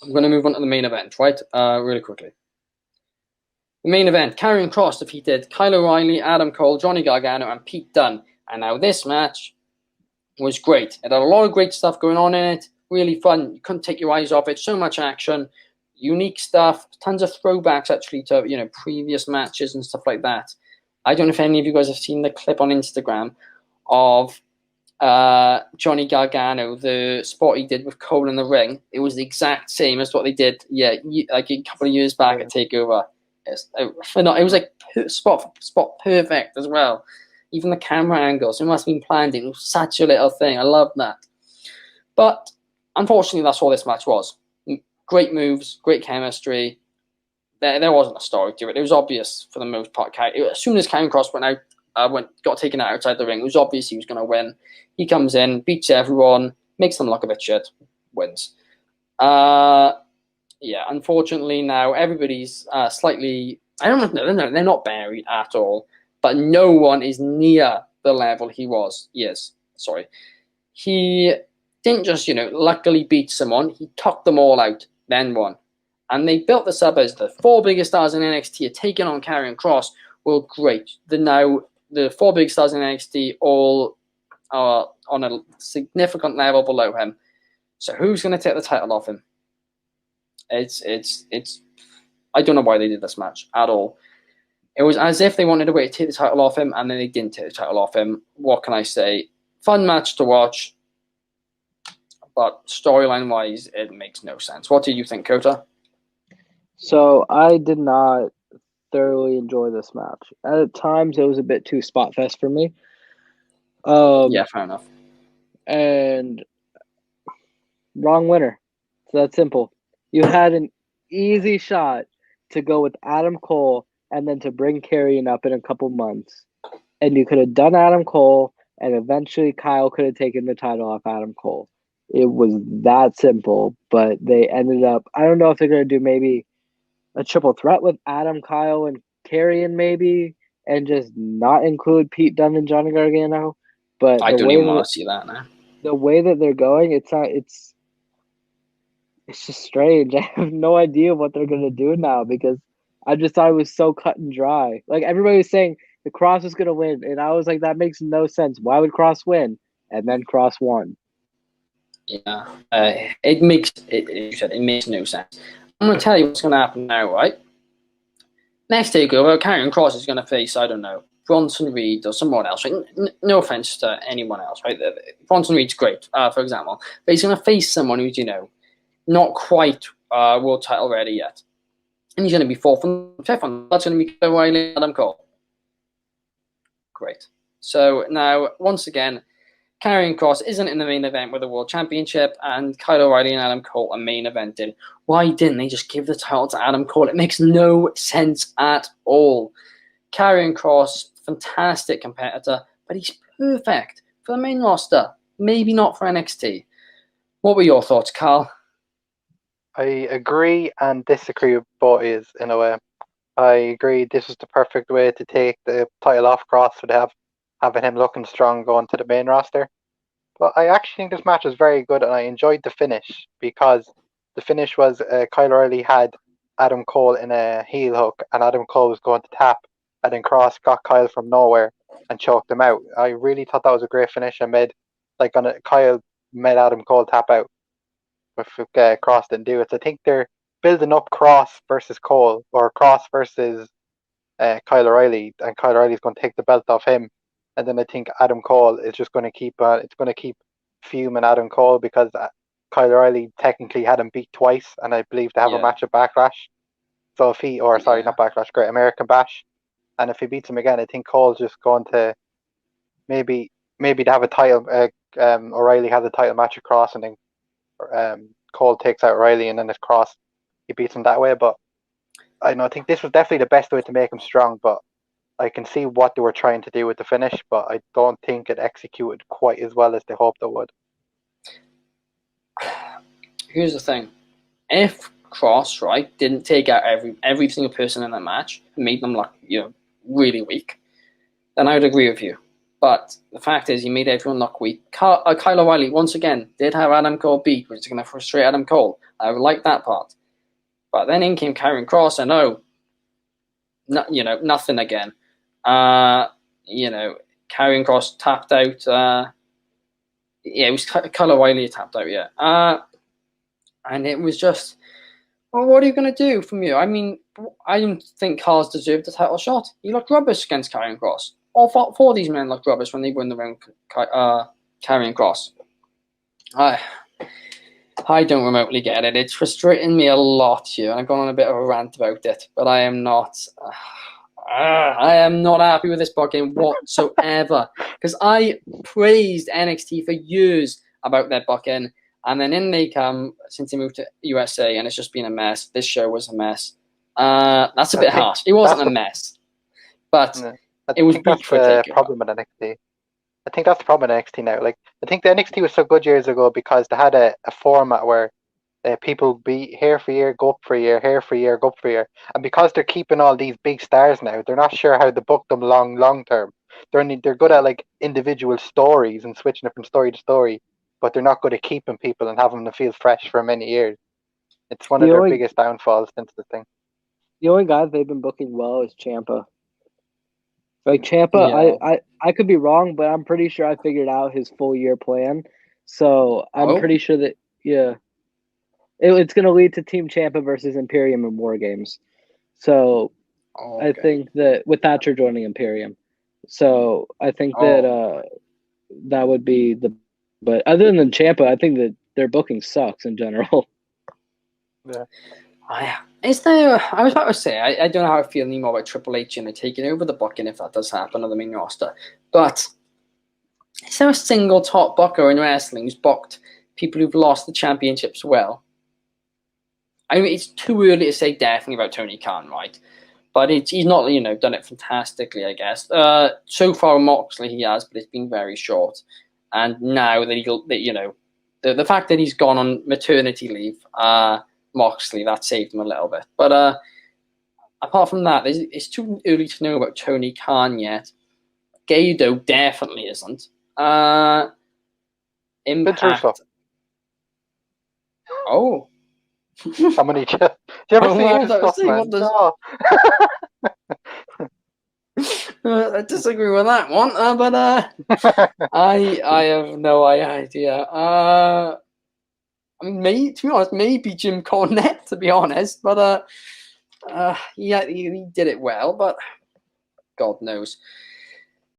I'm going to move on to the main event, right? Really quickly. The main event, Karrion Kross defeated Kyle O'Reilly, Adam Cole, Johnny Gargano, and Pete Dunne. And now this match was great. It had a lot of great stuff going on in it. Really fun. You couldn't take your eyes off it. So much action, unique stuff, tons of throwbacks actually to previous matches and stuff like that. I don't know if any of you guys have seen the clip on Instagram of Johnny Gargano, the spot he did with Cole in the ring. It was the exact same as what they did, like a couple of years back at TakeOver. It was like spot perfect as well. Even the camera angles, it must have been planned. It was such a little thing. I love that. But unfortunately, that's all this match was. Great moves, great chemistry. There wasn't a story to it. It was obvious for the most part. As soon as Karrion Kross went out, got taken out outside the ring, it was obvious he was going to win. He comes in, beats everyone, makes them look a bit shit, wins. Unfortunately now everybody's slightly, I don't know, they're not buried at all, but no one is near the level he was. He didn't just, luckily beat someone, he took them all out, then won. And they built this up as the 4 biggest stars in NXT are taking on Karrion Kross. Well, great. The 4 big stars in NXT all are on a significant level below him. So who's going to take the title off him? It's. I don't know why they did this match at all. It was as if they wanted a way to take the title off him, and then they didn't take the title off him. What can I say? Fun match to watch, but storyline-wise, it makes no sense. What do you think, Kota? So I did not thoroughly enjoy this match. At times, it was a bit too spot fest for me. Yeah, fair enough. And wrong winner. So that's simple. You had an easy shot to go with Adam Cole and then to bring Karrion up in a couple months. And you could have done Adam Cole, and eventually Kyle could have taken the title off Adam Cole. It was that simple, but they ended up, I don't know if they're going to do maybe a triple threat with Adam, Kyle, and Karrion maybe, and just not include Pete Dunne and Johnny Gargano. But I don't even want to see that now. The way that they're going, it's just strange. I have no idea what they're gonna do now because I just thought it was so cut and dry. Like everybody was saying the Kross was gonna win, and I was like, that makes no sense. Why would Kross win? And then Kross won. Yeah, it makes no sense. I'm gonna tell you what's gonna happen now, right? Next takeover, Karrion Kross is gonna face, I don't know, Bronson Reed or someone else. Right? No offense to anyone else, right? Bronson Reed's great, for example, but he's gonna face someone who's not quite world title ready yet, and he's gonna be 4th and 5th one. That's gonna be O'Reilly, Adam Cole. Great. So now, once again, Karrion Kross isn't in the main event with the World Championship, and Kyle O'Reilly and Adam Cole are main evented. Why didn't they just give the title to Adam Cole? It makes no sense at all. Karrion Kross, fantastic competitor, but he's perfect for the main roster. Maybe not for NXT. What were your thoughts, Carl? I agree and disagree with both is in a way. I agree this is the perfect way to take the title off Kross without having him looking strong going to the main roster. But I actually think this match was very good and I enjoyed the finish because the finish was Kyle O'Reilly had Adam Cole in a heel hook and Adam Cole was going to tap and then Kross got Kyle from nowhere and choked him out. I really thought that was a great finish and Kyle made Adam Cole tap out. If Kross didn't do it. So I think they're building up Kross versus Cole or Kross versus Kyle O'Reilly, and Kyle O'Reilly's going to take the belt off him. And then I think Adam Cole is just going to keep fuming Adam Cole because Kyle O'Reilly technically had him beat twice, and I believe they have a match at Backlash. So if not Backlash, Great American Bash, and if he beats him again, I think Cole's just going to maybe to have a title. O'Reilly has a title match at Kross, and then Cole takes out O'Reilly, and then it's Kross. He beats him that way, but I think this was definitely the best way to make him strong. But I can see what they were trying to do with the finish, but I don't think it executed quite as well as they hoped it would. Here's the thing: if Kross, right, didn't take out every single person in that match and made them look really weak, then I would agree with you. But the fact is, he made everyone look weak. Kyle O'Reilly, once again, did have Adam Cole beat, which is going to frustrate Adam Cole. I like that part. But then in came Karrion Kross, and nothing again. Karrion Kross tapped out. It was Kyle O'Reilly tapped out, yeah. And it was just, well, what are you going to do from you? I mean, I don't think Carl's deserved a title shot. He looked rubbish against Karrion Kross. All four of these men looked rubbish when they won the round Karrion Kross. I don't remotely get it. It's frustrating me a lot here, and I've gone on a bit of a rant about it, but I am not happy with this booking whatsoever, because I praised NXT for years about their booking, and then in they come since they moved to USA, and it's just been a mess. This show was a mess. That's a bit harsh. It wasn't a mess, but it was weak for the problem with NXT. I think that's the problem with NXT now. Like, I think the NXT was so good years ago because they had a format where people be here for a year, go up for a year, here for a year, go up for a year. And because they're keeping all these big stars now, they're not sure how to book them long term. They're good at like individual stories and switching it from story to story, but they're not good at keeping people and having them feel fresh for many years. It's one of their biggest downfalls since the thing. The only guy they've been booking well is Ciampa. Like Ciampa, yeah. I could be wrong, but I'm pretty sure I figured out his full year plan. So I'm pretty sure that it's going to lead to Team Ciampa versus Imperium in War Games. So I think that with Thatcher joining Imperium, so I think that that would be the. But other than Ciampa, I think that their booking sucks in general. Yeah. Is there? I was about to say I don't know how I feel anymore about Triple H and taking over the booking if that does happen on the main roster. But is there a single top booker in wrestling who's booked people who've lost the championships well? I mean, it's too early to say definitely about Tony Khan, right? But he's not done it fantastically, I guess. So far Moxley he has, but it's been very short. And now that the fact that he's gone on maternity leave. Moxley, that saved him a little bit. But apart from that, it's too early to know about Tony Khan yet. Gado definitely isn't. Impact. Oh. How many? Do you ever see his stuff, man? No. I disagree with that one, but I have no idea. I mean, to be honest, maybe Jim Cornette, to be honest. But he did it well, but God knows.